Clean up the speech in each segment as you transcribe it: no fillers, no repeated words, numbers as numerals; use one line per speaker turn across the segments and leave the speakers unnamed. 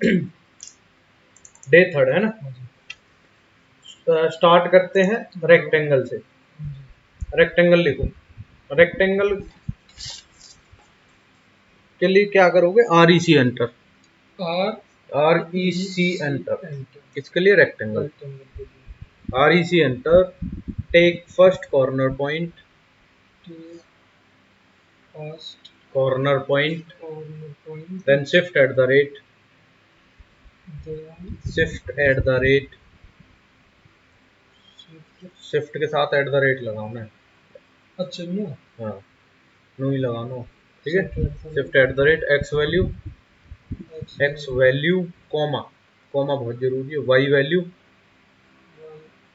Day third है ना। Start करते हैं रेक्टेंगल से। रेक्टेंगल लिखो। रेक्टेंगल के लिए क्या करोगे, R E C enter, R E C enter, किसके लिए, rectangle. R E C enter, take first corner point, then shift at the rate, shift के साथ एट द रेट लगाना है। अच्छा हाँ, नू ही लगाना, ठीक है। Shift at the rate x value comma, comma बहुत जरूरी है, वाई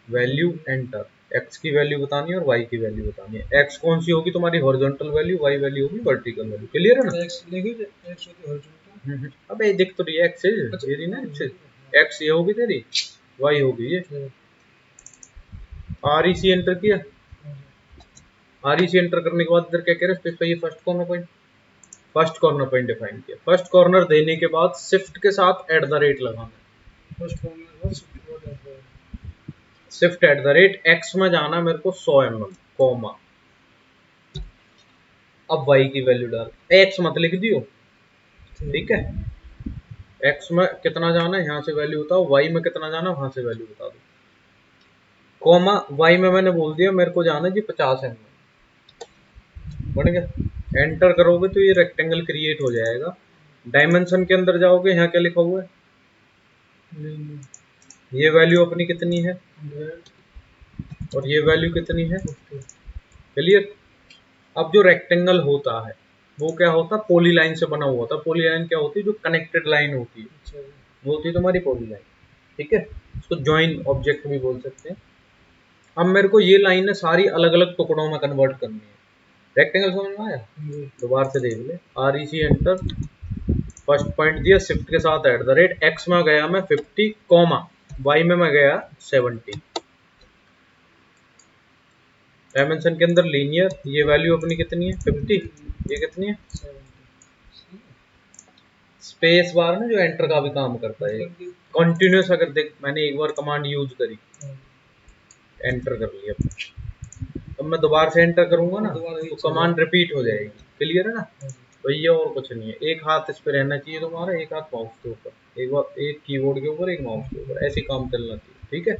वैल्यू एंटर। एक्स की वैल्यू बतानी है और वाई की वैल्यू बतानी है। एक्स कौन सी होगी तुम्हारी, हॉरिजॉन्टल वैल्यू, वाई वैल्यू होगी वर्टिकल वैल्यू। क्लियर है ना। अबे दिख तो रही है एक्स, ये रही ना एक्स, ये होगी तेरी, वाई होगी ये। आर ई सी एंटर किया। आर ई सी एंटर करने के बाद इधर क्या कह रहे हैं, ये फर्स्ट कॉर्नर पॉइंट डिफाइन किया। फर्स्ट कॉर्नर देने के बाद शिफ्ट के साथ एट द रेट लगाना है। Shift at the rate x में जाना मेरे को 100 mm, कॉमा। अब वाई की वैल्यू डाल, एक्स मत लिख दियो, ठीक है। एक्स में कितना जाना है यहाँ से वैल्यू बताओ, वाई में कितना जाना है वहां से वैल्यू बता दो, कॉमा। वाई में मैंने बोल दिया मेरे को जाना है जी 50 mm, बढ़ गया। एंटर करोगे तो ये रेक्टेंगल क्रिएट हो जाएगा। डायमेंशन के अंदर जाओगे, यहाँ क्या लिखा हुआ है, ये वैल्यू अपनी कितनी है और ये वैल्यू कितनी है, क्लियर। अब जो रेक्टेंगल होता है वो क्या होता है, पॉली लाइन से बना हुआ होता है। पॉली लाइन क्या होती है, जो कनेक्टेड लाइन होती है, वो होती है तुम्हारी पॉली लाइन, ठीक है। उसको जॉइन ऑब्जेक्ट भी बोल सकते हैं। अब मेरे को ये लाइन सारी अलग अलग टुकड़ों में कन्वर्ट करनी है। रेक्टेंगल समझ में आया, दोबारा से देख ले। R E C enter, first point दिया, शिफ्ट के साथ एट द रेट, एक्स में गया मैं 50, कॉमा, वाई में मैं गया 70। डायमेंशन के अंदर लीनियर, ये वैल्यू अपनी कितनी है 50, ये कितनी है, स्पेस बार ना जो एंटर का भी काम करता है, कंटिन्यूस। अगर देख मैंने एक बार कमांड यूज करी, एंटर कर लिया, अब मैं दोबारा से एंटर करूंगा ना तो कमांड रिपीट हो जाएगी। क्लियर है ना। तो ये और कुछ नहीं है, एक हाथ इस पे रहना चाहिए तुम्हारा, एक हाथ माउस के ऊपर, एक बार एक कीबोर्ड के ऊपर, एक माउस के ऊपर, ऐसे काम चलना चाहिए, ठीक है।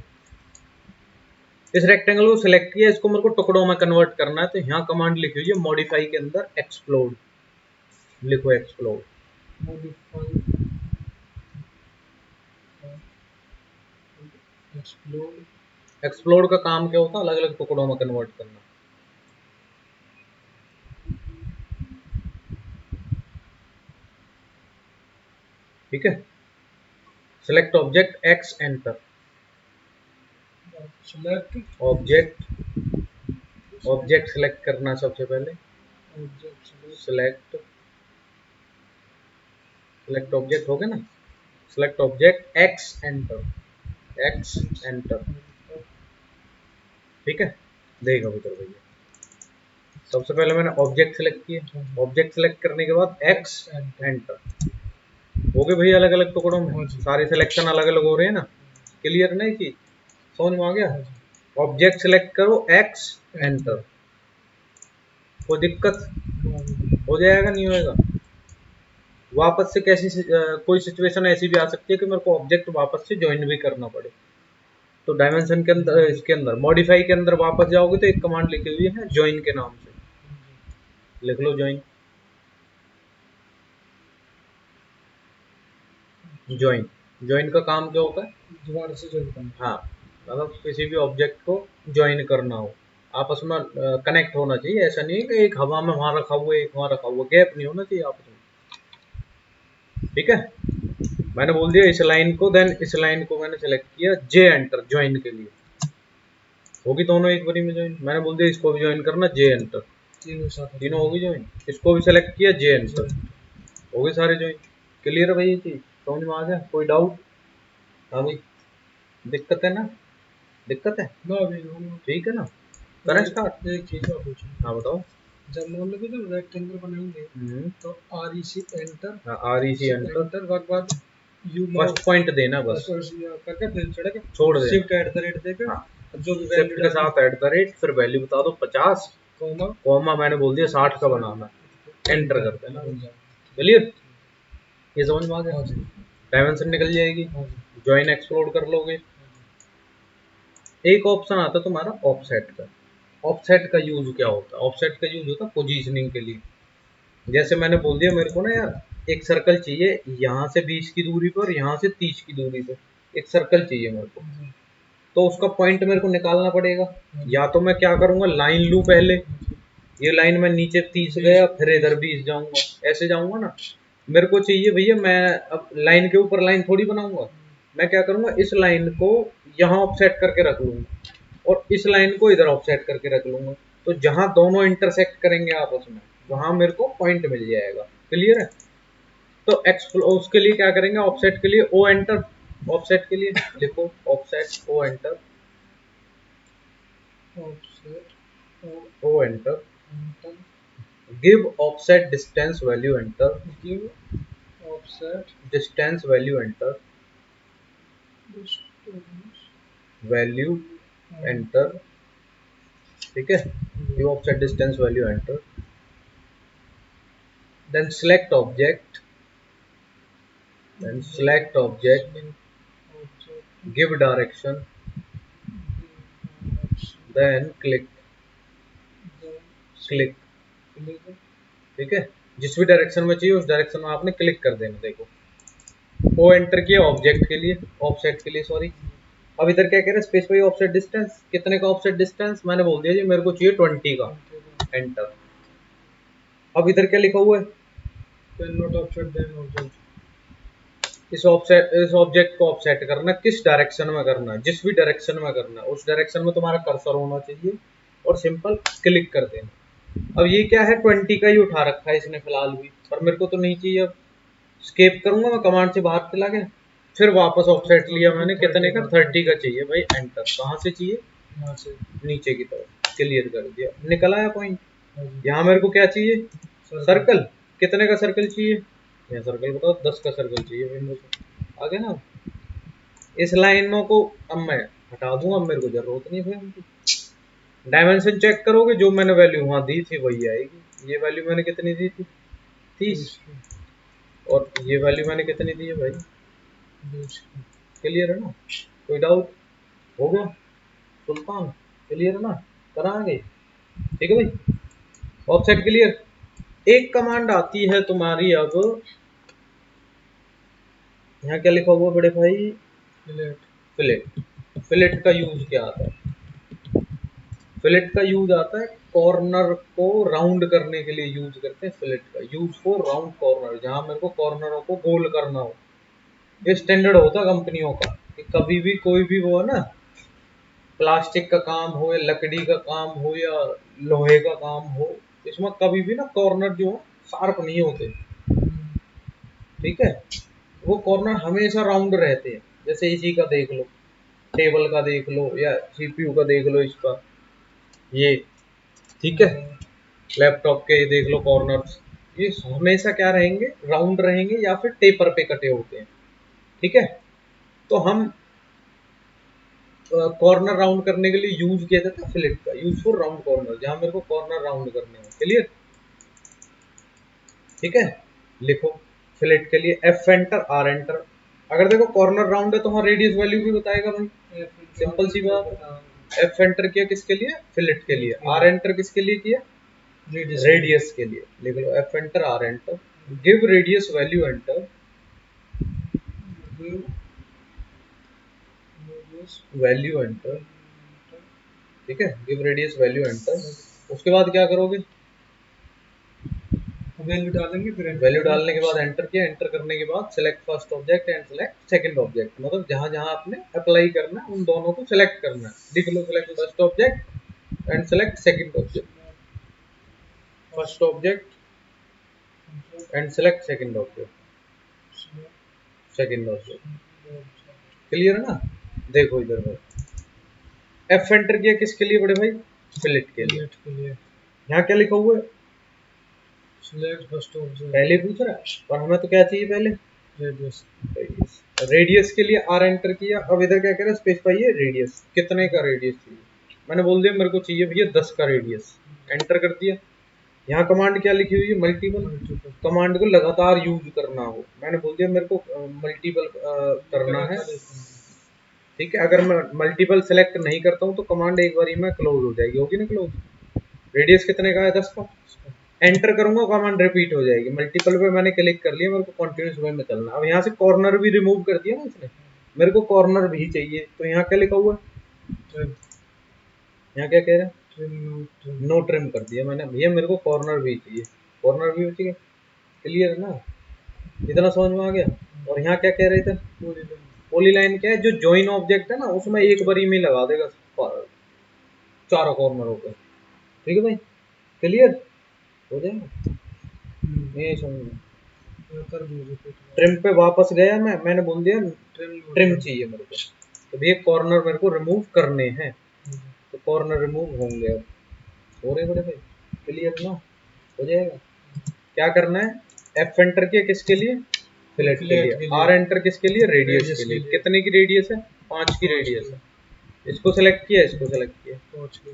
इस रेक्टेंगल को सिलेक्ट किया, इसको मेरे को टुकड़ों में कन्वर्ट करना है, तो यहाँ कमांड लिखी हुई है मॉडिफाई के अंदर एक्सप्लोड, लिखो एक्सप्लोड। एक्सप्लोड का काम क्या होता है, अलग अलग टुकड़ों में कन्वर्ट करना, ठीक है। Select object x enter, object select करना सबसे पहले, सिलेक्ट ऑब्जेक्ट हो गया ना, सिलेक्ट ऑब्जेक्ट एक्स एंटर, ठीक है। देखो उधर भैया, सबसे पहले मैंने ऑब्जेक्ट सिलेक्ट किया, ऑब्जेक्ट सिलेक्ट करने के बाद एक्स एंटर हो गए भैया, अलग अलग टुकड़ों में सारे सिलेक्शन अलग अलग हो रहे हैं ना। क्लियर नहीं चीज, समझ में आ गया। ऑब्जेक्ट सिलेक्ट करो, एक्स एंटर, कोई दिक्कत हो जाएगा, नहीं होएगा। वापस से कैसी कोई सिचुएशन ऐसी भी आ सकती है कि मेरे को ऑब्जेक्ट वापस से ज्वाइन भी करना पड़े, तो डायमेंशन के अंदर, इसके अंदर मॉडिफाई के अंदर वापस जाओगे तो एक कमांड लिखी हुई है ज्वाइन के नाम से, लिख लो ज्वाइन। ज्वाइन का काम क्या होता है,
दोबारा से ज्वाइन करना।
हाँ, मतलब किसी भी ऑब्जेक्ट को ज्वाइन करना हो, आपस में कनेक्ट होना चाहिए। ऐसा नहीं है कि एक हवा में वहां रखा हुआ, एक वहां रखा हुआ, गैप नहीं होना चाहिए आपस में, ठीक है। मैंने बोल दिया इस लाइन को, देन इस लाइन को मैंने सेलेक्ट किया, जे एंटर ज्वाइन के लिए, होगी दोनों एक बारी में ज्वाइन। मैंने बोल दिया इसको भी ज्वाइन करना, जे एंटर, तीनों होगी ज्वाइन। इसको भी सेलेक्ट किया, जे एंटर, हो गए सारे ज्वाइन। क्लियर है भाई, ये चीज समझ में आ गया, कोई डाउट। हाँ भाई, दिक्कत है ना, दिक्कत है, ठीक है ना। करें स्टार्ट।
एक चीज और पूछूं।
हाँ बताओ।
जब मान लो कि जब रेक्टेंगल बनाएंगे तो R E C enter,
R E C enter,
enter के बाद यू
फर्स्ट पॉइंट देना बस,
करके फिर चढ़ेगा,
छोड़ दे।
शिफ्ट एट द रेट देकर,
हाँ,
अब जो भी
शिफ्ट
वैल्यू
के साथ एट द रेट, फिर वैल्यू बता दो 50,
कॉमा
कॉमा मैंने बोल दिया 60 का बनाना, एंटर कर देना। क्लियर? ये समझ में आ गया?
हाँ जी,
डायमेंशन निकल जाएगी,
हाँ जी,
ज्वाइन एक्सप्लोड कर लोगे। एक ऑप्शन आता है तुम्हारा ऑफसेट का। ऑफसेट का यूज क्या होता है? ऑफसेट का यूज होता है पोजीशनिंग के लिए। जैसे मैंने बोल दिया मेरे को ना यार एक सर्कल चाहिए यहाँ से 20 की दूरी पर, यहाँ से 30 की दूरी पर एक सर्कल चाहिए मेरे को, तो उसका पॉइंट मेरे को निकालना पड़ेगा। या तो मैं क्या करूंगा, लाइन लूं पहले, ये लाइन में नीचे 30 गया, फिर इधर 20 जाऊंगा, ऐसे जाऊंगा ना। मेरे को चाहिए भैया, मैं अब लाइन के ऊपर लाइन थोड़ी बनाऊंगा, मैं क्या करूंगा, इस लाइन को यहाँ ऑफसेट करके रख लूंगा और इस लाइन को इधर ऑफसेट करके रख लूंगा, तो जहां दोनों इंटरसेक्ट करेंगे आपस में वहां मेरे को पॉइंट मिल जाएगा। क्लियर है? तो उसके लिए क्या करेंगे, ऑफसेट के लिए ओ एंटर, ऑफसेट के लिए लिखो offset O enter,
offset
O enter, give offset distance value enter,
give offset
distance value enter, value enter, ठीक है, give offset distance value enter, then select object, give direction, then click, ठीक है, जिस भी direction में चाहिए उस direction में आपने क्लिक कर देना। देखो ओ एंटर किया ऑब्जेक्ट के लिए, ऑफसेट के लिए सॉरी। अब इधर क्या कह रहे हैं, स्पेसिफाई ऑफसेट डिस्टेंस, कितने का ऑफसेट डिस्टेंस, मैंने बोल दिया जी मेरे को चाहिए 20 का, एंटर। अब इधर क्या लिखा हुआ है,
नॉट ऑफसेट देन ऑब्जेक्ट,
इस ऑब्जेक्ट को ऑफसेट करना किस डायरेक्शन में करना है, जिस भी डायरेक्शन में करना है उस डायरेक्शन में तुम्हारा कर्सर होना चाहिए और सिंपल क्लिक कर देना। अब ये क्या है, 20 का ही उठा रखा है इसने फिलहाल भी, पर मेरे को तो नहीं चाहिए। अब स्केप करूंगा मैं, कमांड से बाहर चला गया, फिर वापस ऑफसेट लिया मैंने, कितने का, 30 का चाहिए भाई, एंटर। कहाँ से चाहिए,
यहाँ से
नीचे की तरफ, क्लियर कर दिया, निकल आया पॉइंट। यहाँ मेरे को क्या चाहिए, सर्कल, कितने का सर्कल चाहिए, यहाँ सर्कल बताओ, 10 का सर्कल चाहिए भाई मेरे को, आगे ना। इस लाइनों को अब मैं हटा दूंगा, अब मेरे को जरूरत नहीं है उनकी। डायमेंशन चेक करोगे, जो मैंने वैल्यू वहां दी थी वही आएगी। ये वैल्यू मैंने कितनी दी थी, 30, और ये वैल्यू मैंने कितनी दी है भाई,
20।
क्लियर है ना? कोई डाउट? हो गया सुल्तान, क्लियर है ना? करा आगे, ठीक है भाई, ऑफसेट क्लियर। एक कमांड आती है तुम्हारी, अब यहाँ क्या लिखा हुआ बड़े भाई, फिलेट। फिलेट का यूज क्या आता है, फिलेट का यूज आता है कॉर्नर को राउंड करने के लिए यूज करते हैं फिलेट का, यूज फॉर राउंड कॉर्नर, जहां मेरे को कॉर्नरों को गोल करना हो। ये स्टैंडर्ड होता है कंपनियों का कि कभी भी कोई भी वो है ना, प्लास्टिक का काम हो या लकड़ी का काम हो या लोहे का काम हो, इसमें कभी भी ना कॉर्नर जो शार्प नहीं होते, ठीक है, वो कॉर्नर हमेशा राउंड रहते हैं। जैसे इसी का देख लो, टेबल का देख लो या सीपीयू का देख लो, इसका ये, ठीक है, लैपटॉप के ये देख लो कॉर्नर्स, ये हमेशा क्या रहेंगे, राउंड रहेंगे या फिर टेपर पे कटे होते हैं, ठीक है। तो हम कॉर्नर राउंड करने के लिए यूज किया जाता है फिलेट का, यूज फॉर राउंड कॉर्नर, जहां मेरे को कॉर्नर राउंड करने हो। क्लियर? ठीक है, लिखो फिलेट के लिए एफ एंटर, आर एंटर। अगर देखो कॉर्नर राउंड है तो वहां रेडियस वैल्यू भी बताएगा भाई, सिंपल सी बात। एफ एंटर किया किसके लिए, फिलेट के लिए। आर एंटर किसके लिए किया, रेडियस के लिए। लिख लो F enter, R enter, give radius value enter, value enter, ठीक है, गिव रेडियस वैल्यू एंटर। उसके बाद क्या करोगे,
वैल्यू डालेंगे, फिर
वैल्यू डालने के बाद एंटर किया, एंटर करने के बाद select first object and select second object, मतलब जहां जहां आपने अप्लाई करना है उन दोनों को सिलेक्ट करना है। लिख लो select first object and select second object, first object and select second object, second object. Clear है ना? देखो इधर में एफ एंटर किया किसके लिए बड़े भाई, फिलेट के लिए। यहाँ क्या लिखा हुआ है,
सिलेक्ट फर्स्ट ऑब्जेक्ट,
पहले पूछ रहा है, और हमें तो क्या चाहिए पहले,
रेडियस।
रेडियस के लिए आर एंटर किया। अब इधर क्या कह रहा है, स्पेसिफाई है रेडियस, कितने का रेडियस चाहिए। मैंने बोल दिया मेरे को चाहिए भैया 10 का रेडियस, एंटर कर दिया। यहाँ कमांड क्या लिखी हुई है, मल्टीपल। कमांड को लगातार यूज करना हो, मैंने बोल दिया मेरे को मल्टीपल करना है। ठीक है, अगर मैं मल्टीपल सेलेक्ट नहीं करता हूँ तो कमांड एक बार ही में क्लोज हो जाएगी, होगी ना क्लोज। रेडियस कितने का है, 10 का। एंटर करूंगा कमांड रिपीट हो जाएगी। मल्टीपल पे मैंने क्लिक कर लिया, मेरे को कंटिन्यूस वे में चलना। अब यहाँ से कॉर्नर भी रिमूव कर दिया ना इसने, मेरे को कॉर्नर भी चाहिए, तो यहाँ क्या लिखा हुआ है, यहाँ क्या कह रहा है, नो ट्रिम कर दिया मैंने। भैया मेरे को कॉर्नर भी चाहिए, कॉर्नर भी चाहिए। क्लियर है ना, इतना समझ में आ गया। और यहाँ क्या कह रहे थे, पॉलीलाइन क्या है, जो जॉइन ऑब्जेक्ट है ना उसमें एक बारी में लगा देगा चारों कॉर्नरों पे। ठीक है भाई, क्लियर हो जाएगा। ये समझ, ट्रिम पे वापस गया मैंने बोल दिया ट्रिम चाहिए मेरे को, तो भैया कॉर्नर मेरे को रिमूव करने हैं, तो कॉर्नर रिमूव होंगे। अब हो रहे बड़े भाई, क्लियर ना, हो जाएगा। क्या करना है, एफ एंटर किया किसके लिए, फिलेट के लिए। आर एंटर किसके लिए, रेडियस के लिए। कितने की रेडियस है, 5 की रेडियस है। इसको सेलेक्ट किया, इसको सेलेक्ट किया।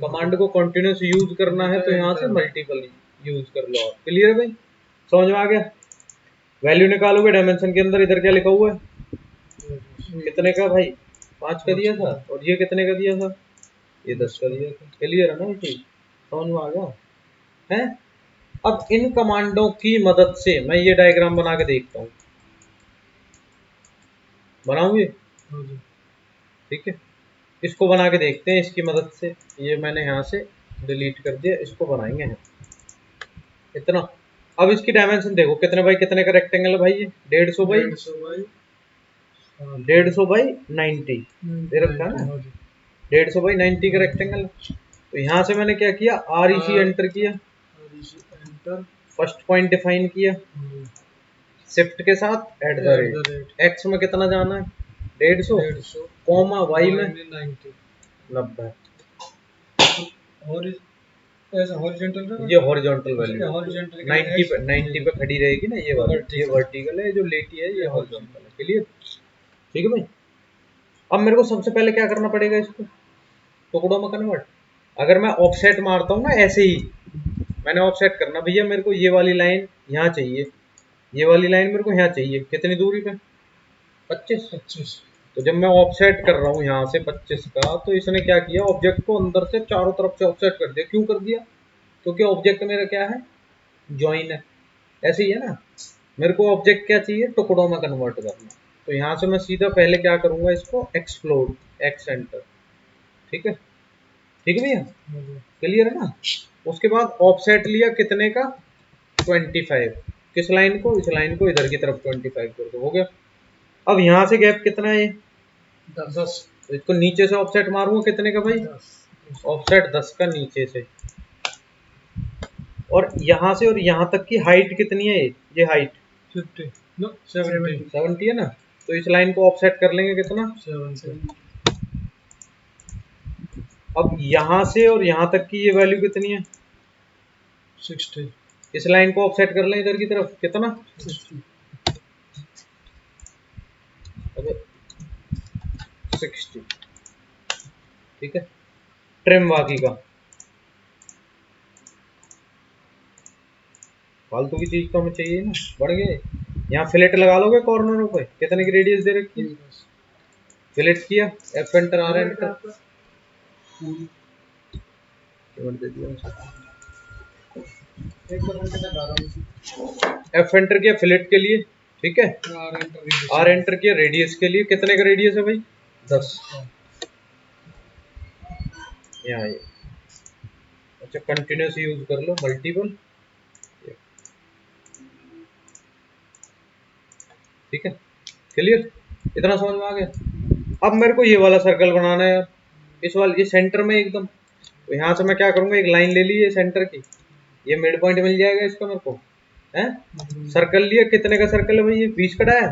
कमांड को कंटिन्यूस यूज करना है तो यहाँ से मल्टीपल यूज कर लो आप। क्लियर है भाई, समझ में आ गया। वैल्यू निकालोगे डायमेंशन के अंदर, इधर क्या लिखा हुआ है, कितने का भाई, 5 का दिया था। और ये कितने का दिया था, ये 10 का दिया था। क्लियर है ना, ये चीज समझ में आ गया है। अब इन कमांडों की मदद से मैं ये डायग्राम बना के देखता हूँ, बनाऊंगे। ठीक है, इसको बना के देखते हैं इसकी मदद से। ये मैंने यहाँ से डिलीट कर दिया, इसको बनाएंगे हम इतना। अब इसकी डायमेंशन देखो, कितने बाई कितने का रेक्टेंगल है भाई, ये 150 बाई 90 दे रखा है ना, 150 बाई 90 का रेक्टेंगल। तो यहाँ से मैंने क्या किया, आर ई सी एंटर किया, फर्स्ट पॉइंट डिफाइन किया, शिफ्ट के साथ एट द रेट, एक्स में कितना जाना है 150, कॉमा वाई में 90।
और
ये हॉरिजॉन्टल वैल्यू 90 पे खड़ी रहेगी ना, ये वाली ये वर्टिकल है, जो लेटी है ये हॉरिजॉन्टल है। क्लियर, ठीक है भाई। अब मेरे को सबसे पहले क्या करना पड़ेगा, इसको टुकड़ों में कन्वर्ट। अगर मैं ऑफसेट मारता हूँ ना ऐसे ही, मैंने ऑफसेट करना भैया, मेरे को ये वाली लाइन यहाँ चाहिए, ये वाली लाइन मेरे को यहाँ चाहिए, कितनी दूरी पे 25। तो जब मैं ऑफसेट कर रहा हूँ यहाँ से 25 का, तो इसने क्या किया, ऑब्जेक्ट को अंदर से चारों तरफ से ऑफसेट कर दिया। क्यों कर दिया, क्योंकि ऑब्जेक्ट मेरा क्या है, ज्वाइन है। ऐसे ही है ना, मेरे को ऑब्जेक्ट क्या चाहिए, टुकड़ों में कन्वर्ट करना। तो यहाँ से मैं सीधा पहले क्या करूंगा, इसको एक्सप्लोड, एक्स एंटर। ठीक है, ठीक है भैया, क्लियर है ना। उसके बाद ऑफसेट लिया कितने का, 25। किस लाइन को, इस लाइन को इधर की तरफ 25 कर दो, हो गया। अब यहाँ से गैप कितना है, 10। इसको नीचे से ऑफसेट मारूंगा कितने का भाई, ऑफसेट 10 का नीचे से। और यहाँ से और यहाँ तक की हाइट कितनी है, ये हाइट 70 है ना। तो इस लाइन को ऑफसेट कर लेंगे कितना, 7। अब यहाँ से और यहाँ तक की ये वैल्यू कितनी है, 60। इस लाइन को ऑफसेट कर लें इधर की तरफ कितना, 60। ठीक है, ट्रिम बाकी का, फालतू की चीज तो हमें चाहिए ना, बढ़ गए। यहाँ फिलेट लगा लोगे कॉर्नरों पे, कितने की रेडियस दे रखी है, फिलेट किया, एफ एंटर आर एंटर दे दिया, एफ एंटर किया फिलेट के लिए। ठीक है, आर एंटर किया रेडियस के लिए। कितने का रेडियस है भाई, 10। यहाँ ये, अच्छा कंटिन्यूस यूज कर लो, मल्टीपल। ठीक है, क्लियर, इतना समझ में आ गया। अब मेरे को ये वाला सर्कल बनाना है, इस वाले ये सेंटर में एकदम। तो यहाँ से मैं क्या करूंगा, एक लाइन ले ली है सेंटर की, ये मिड पॉइंट मिल जाएगा इसका मेरे को, है। सर्कल लिया, कितने का सर्कल है भाई, ये 20 का डाया।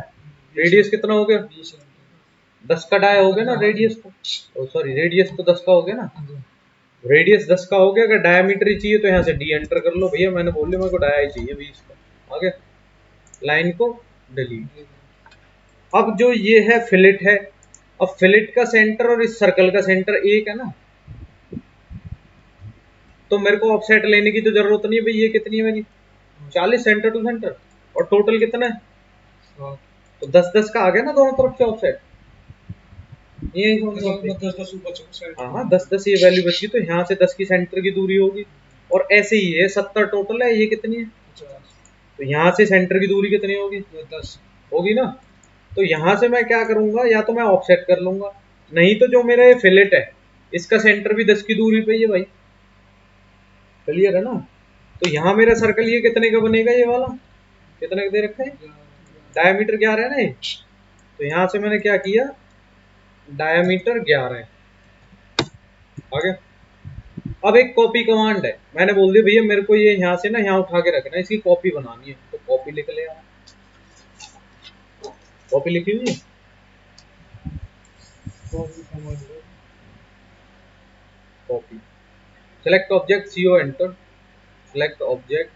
रेडियस कितना हो गया, 10 का डाया हो गया ना रेडियस तो, सॉरी रेडियस तो 10 का हो गया ना, रेडियस 10 का हो गया। अगर डायमीटर ही चाहिए तो यहाँ से डी एंटर कर लो भैया, मैंने बोल लिया मेरे को डाया ही चाहिए 20 का, आ गया। लाइन को डिलीट, अब जो ये है फिलेट है, अब फिलेट का सेंटर और इस सर्कल का सेंटर एक है ना, तो मेरे को ऑफसेट लेने की तो जरूरत नहीं है भाई। ये कितनी है मेरी 40 सेंटर टू सेंटर, और टोटल कितना है, तो 10-10 का आ गया ना दोनों तरफ से ऑफसेट। ये हाँ हाँ 10-10 ये वैल्यू बची, तो यहाँ से 10 की सेंटर की दूरी होगी, और ऐसे ही है 70 टोटल है, ये कितनी है, तो यहाँ से सेंटर की दूरी कितनी होगी 10 होगी ना। तो यहाँ से मैं क्या करूंगा, या तो मैं ऑफसेट कर लूंगा, नहीं तो जो मेरा ये फिलेट है इसका सेंटर भी 10 की दूरी पे ही है भाई। क्लियर है ना। तो यहाँ मेरा सर्कल ये कितने का बनेगा, ये वाला कितने का दे रखा है, डायमीटर 11 है ना ये। तो यहाँ से मैंने क्या किया, डायमीटर 11 है, आ गया। अब एक कॉपी कमांड है, मैंने बोल दिया भैया मेरे को ये यहाँ से ना यहाँ उठा के रखना है, इसकी कॉपी बनानी है, तो कॉपी लिख ले यार। कॉपी लिखी हुई है, copy, select object CO enter, select object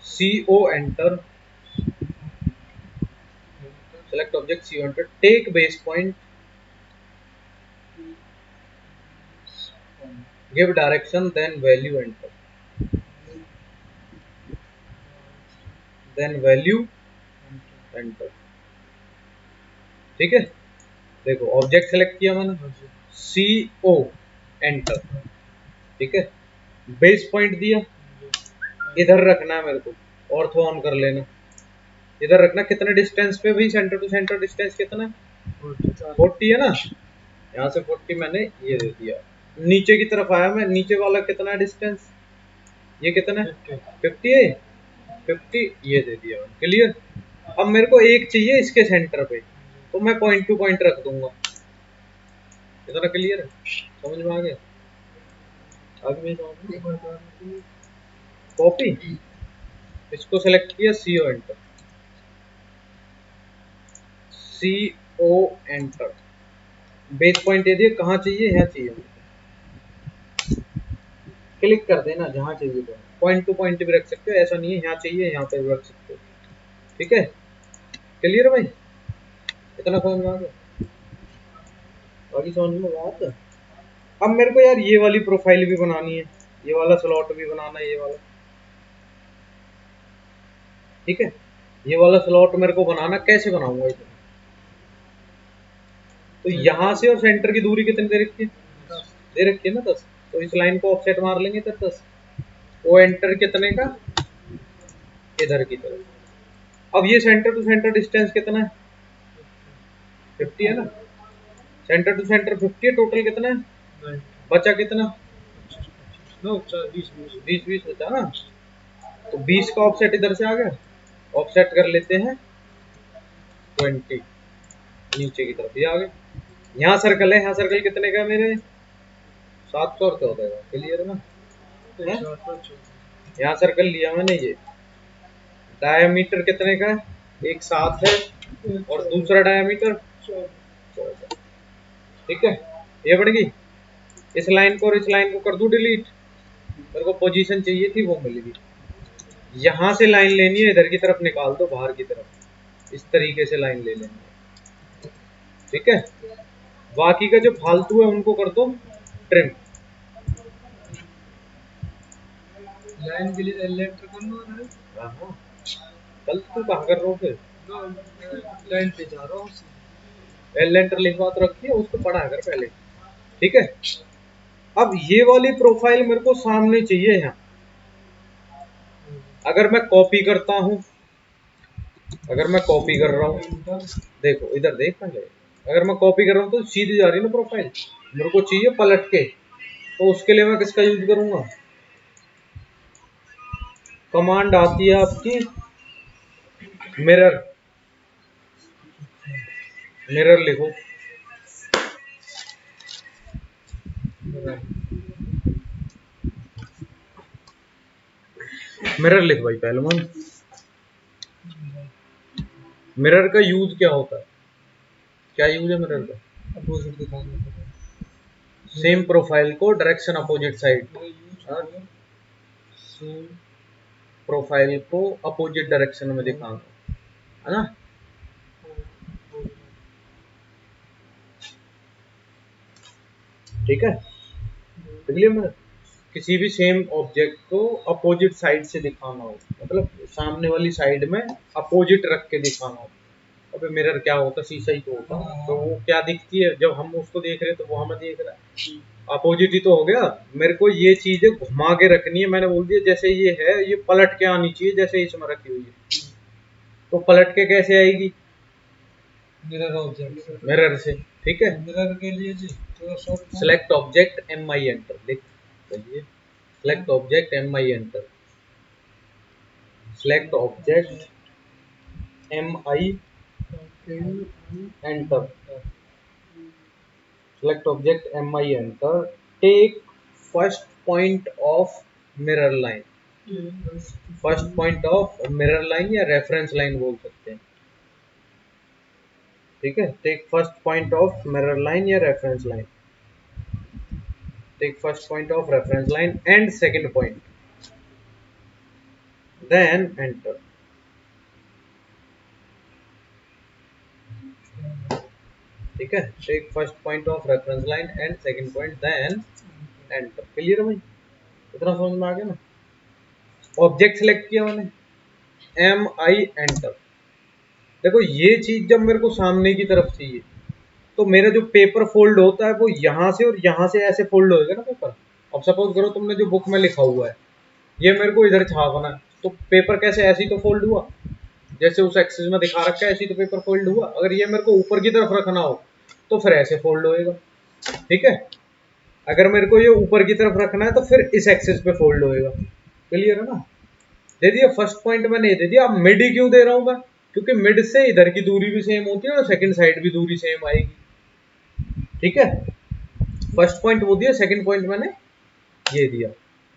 CO enter, select object CO enter, take base point, give direction then value enter, then value enter. ठीक है, देखो ऑब्जेक्ट सेलेक्ट किया मैंने, CO एंटर, ठीक है, बेस पॉइंट दिया, इधर रखना है मेरे को, ऑर्थो ऑन कर लेना, इधर रखना, कितने डिस्टेंस पे भाई, सेंटर टू सेंटर डिस्टेंस कितना है 40 है ना, यहाँ से 40 मैंने ये दे दिया। नीचे की तरफ आया मैं, नीचे वाला कितना है डिस्टेंस, ये कितना है 50 है, 50 ये दे दिया। क्लियर। अब मेरे को एक चाहिए इसके सेंटर पे, तो मैं पॉइंट टू पॉइंट रख दूंगा। इतना क्लियर है, समझ में आ गया, आगे कॉपी, इसको सेलेक्ट किया, CO enter, CO enter, base point ये दिया, कहाँ चाहिए, यहाँ चाहिए, क्लिक कर देना जहाँ चाहिए, तो पॉइंट टू पॉइंट भी रख सकते हो, ऐसा नहीं है यहाँ चाहिए यहाँ पे भी रख सकते हो। ठीक है, क्लियर है भाई, इतना समझ में आ गया, बाकी समझ में बात है। अब मेरे को यार ये वाली प्रोफाइल भी बनानी है, ये वाला स्लॉट भी बनाना है, ये वाला, ठीक है, ये वाला स्लॉट मेरे को बनाना, कैसे बनाऊंगा इसे, तो यहाँ से और सेंटर की दूरी कितनी दे रखी है ना 10, तो इस लाइन को ऑफसेट मार लेंगे तो 10, वो एंटर कितने का, इधर की तरफ। अब ये सेंटर टू सेंटर डिस्टेंस कितना है 50 है ना, सेंटर टू सेंटर 50 है, टोटल कितना है, बचा कितना, 20 बचा ना, तो 20 का ऑफसेट इधर से आ गया, ऑफसेट कर लेते हैं 20, नीचे की तरफ ये आ गया। यहाँ सर्कल है, यहाँ सर्कल कितने का मेरे 714 का, क्लियर है ना, यहाँ सर्कल लिया मैंने, ये डायमीटर कितने का है, एक 7 है, और दूसरा डायमीटर 14, ठीक है, ये बढ़ गई। इस लाइन को और इस लाइन को कर दूं डिलीट, मेरे को पोजीशन चाहिए थी वो मिल गई। यहाँ से लाइन लेनी है, इधर की तरफ निकाल दो, बाहर की तरफ, इस तरीके से लाइन ले लेनी है, ठीक है। बाकी का जो फालतू है उनको कर दो ट्रिम, लाइन के लिए एलेक्टर करना है। हाँ, कल तू कहाँ कर रहा हो फिर, लाइन पे जा रहा हूँ, एलेंटर लिखवा तो रखी है, उसको पढ़ा कर पहले, ठीक है। अब ये वाली प्रोफाइल मेरे को सामने चाहिए यहाँ, अगर मैं कॉपी करता हूँ, अगर मैं कॉपी कर रहा हूँ, देखो इधर देख पहले, अगर मैं कॉपी कर रहा हूँ तो सीधी जा रही है ना प्रोफाइल, मेरे को चाहिए पलट के, तो उसके लिए मैं किसका यूज करूंगा, कमांड आती है आपकी मिरर, मिरर लिखो, मिरर लिख भाई पहले मन। मिरर का यूज क्या होता है, क्या यूज है मिरर का, अपोजिट दिखाने, सेम प्रोफाइल को direction opposite side, same profile को अपोजिट डायरेक्शन में दिखाना है ना, ठीक है, क्लियर मैं किसी भी सेम ऑब्जेक्ट को अपोजिट साइड से दिखाना हो, मतलब सामने वाली साइड में अपोजिट रख के दिखाना हो। अबे मिरर क्या होता, शीशा ही तो होता, तो वो क्या दिखती है जब हम उसको देख रहे हैं तो वो हमें देख रहा है, अपोजिट ही तो हो गया। मेरे को ये चीजें घुमा के रखनी है, मैंने बोल दिया जैसे ये है ये पलट के आनी चाहिए जैसे इसमें रखी हुई है, तो पलट के कैसे आएगी,
मिरर ऑब्जेक्ट
मिरर से, ठीक है।
मिरर के लिए जी थोड़ा short
select object M I enter, देख चलिए select object M I enter, select object M I enter, select object mi enter, take first point of mirror line, first point of mirror line या reference line बोल सकते हैं, ठीक है। Take first point of mirror line या reference line, take first point of reference line and second point, then enter, ठीक है। Take first point of reference line and second point then enter, clear है भाई, इतना समझ में आ गया ना। ऑब्जेक्ट सेलेक्ट किया मैंने, एम आई एंटर, देखो ये चीज जब मेरे को सामने की तरफ चाहिए तो मेरा जो पेपर फोल्ड होता है वो यहाँ से और यहाँ से ऐसे फोल्ड होएगा ना पेपर। अब सपोज करो तुमने जो बुक में लिखा हुआ है ये मेरे को इधर छापना है, तो पेपर कैसे ऐसे ही तो फोल्ड हुआ, जैसे उस एक्सिस में दिखा रखा है ऐसे ही तो पेपर फोल्ड हुआ। अगर ये मेरे को ऊपर की तरफ रखना हो तो फिर ऐसे फोल्ड होएगा, ठीक है। अगर मेरे को ये ऊपर की तरफ रखना है तो फिर इस एक्सिस पे फोल्ड होएगा, क्लियर है ना। दे दिया फर्स्ट पॉइंट मैंने ये दे दिया। अब मिड क्यों दे रहा हूं मैं, क्योंकि मिड से इधर की दूरी भी सेम होती है और सेकंड साइड भी दूरी सेम आएगी, ठीक है। फर्स्ट पॉइंट वो दिया, सेकंड पॉइंट मैंने ये दिया।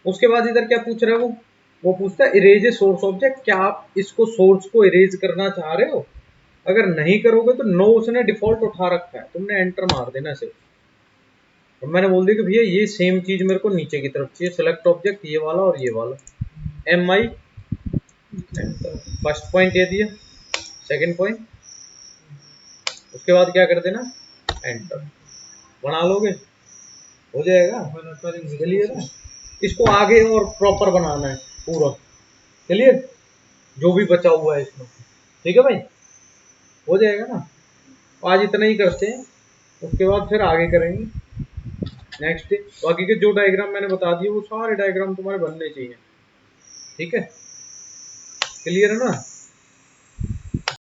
उसके बाद इधर क्या पूछ रहा है वो पूछता है इरेज ए सोर्स ऑब्जेक्ट, क्या आप इसको सोर्स को इरेज करना चाह रहे हो, अगर नहीं करोगे तो नो उसने डिफॉल्ट उठा रखा है, तुमने एंटर मार देना सिर्फ। तो मैंने बोल दिया कि भैया ये सेम चीज मेरे को नीचे की तरफ चाहिए, सेलेक्ट ऑब्जेक्ट ये वाला और ये वाला, एम आई फर्स्ट पॉइंट ये दिया, सेकंड पॉइंट, उसके बाद क्या कर देना एंटर, बना लोगे हो जाएगा, क्लियर है। इसको आगे और प्रॉपर बनाना है पूरा, क्लियर, जो भी बचा हुआ है इसमें, ठीक है भाई, हो जाएगा ना। आज इतना ही करते हैं, उसके बाद फिर आगे करेंगे नेक्स्ट। बाकी के जो डायग्राम मैंने बता दिए वो सारे डायग्राम तुम्हारे बनने चाहिए, ठीक है, क्लियर है ना।